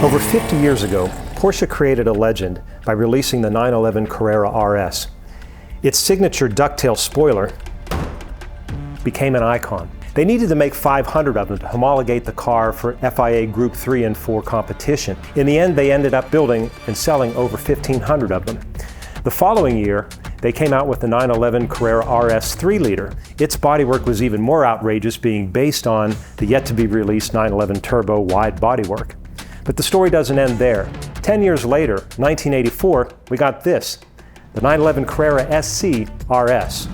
Over 50 years ago, Porsche created a legend by releasing the 911 Carrera RS. Its signature ducktail spoiler became an icon. They needed to make 500 of them to homologate the car for FIA Group 3 and 4 competition. In the end, they ended up building and selling over 1,500 of them. The following year, they came out with the 911 Carrera RS 3-liter. Its bodywork was even more outrageous, being based on the yet-to-be-released 911 Turbo wide bodywork. But the story doesn't end there. 10 years later, 1984, we got this, the 911 Carrera SC RS.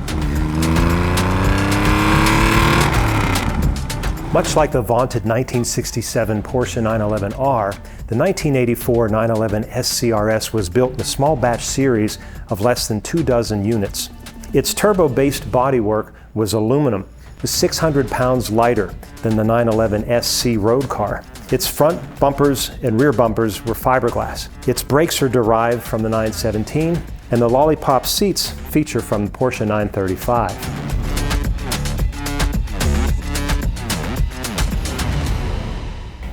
Much like the vaunted 1967 Porsche 911R, the 1984 911 SC RS was built in a small batch series of less than 24 units. Its turbo-based bodywork was aluminum, was 600 pounds lighter than the 911 SC road car. Its front bumpers and rear bumpers were fiberglass. Its brakes are derived from the 917, and the lollipop seats feature from the Porsche 935.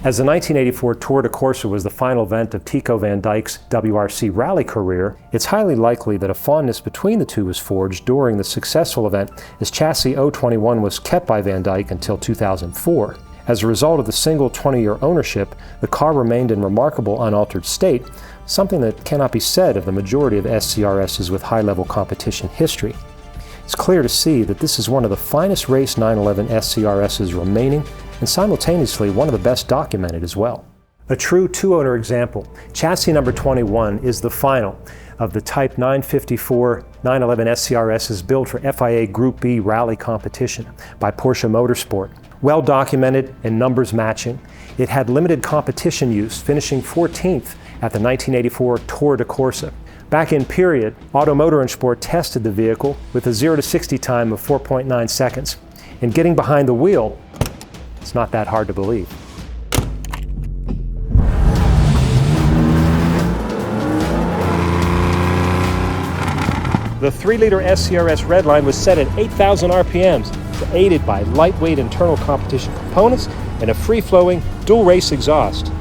As the 1984 Tour de Corse was the final event of Tico van Dijk's WRC rally career, it's highly likely that a fondness between the two was forged during the successful event, as chassis 021 was kept by Van Dijck until 2004. As a result of the single 20-year ownership, the car remained in remarkable unaltered state, something that cannot be said of the majority of SCRSs with high-level competition history. It's clear to see that this is one of the finest race 911 SCRSs remaining, and simultaneously one of the best documented as well. A true two-owner example, chassis number 21 is the final of the Type 954 911 SCRSs built for FIA Group B rally competition by Porsche Motorsport. Well documented and numbers matching, it had limited competition use, finishing 14th at the 1984 Tour de Corse. Back in period, Auto Motor and Sport tested the vehicle with a 0 to 60 time of 4.9 seconds. And getting behind the wheel, it's not that hard to believe. The 3-liter SCRS Redline was set at 8,000 RPMs, aided by lightweight internal competition components and a free-flowing dual-race exhaust.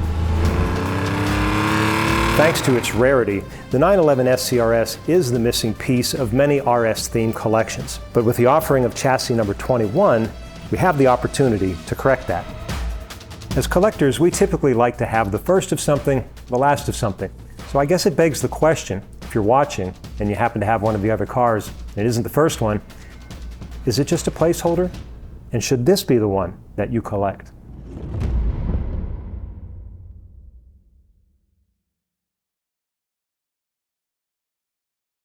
Thanks to its rarity, the 911 SCRS is the missing piece of many RS-themed collections. But with the offering of chassis number 21, we have the opportunity to correct that. As collectors, we typically like to have the first of something, the last of something. So I guess it begs the question, if you're watching and you happen to have one of the other cars and it isn't the first one, is it just a placeholder? And should this be the one that you collect?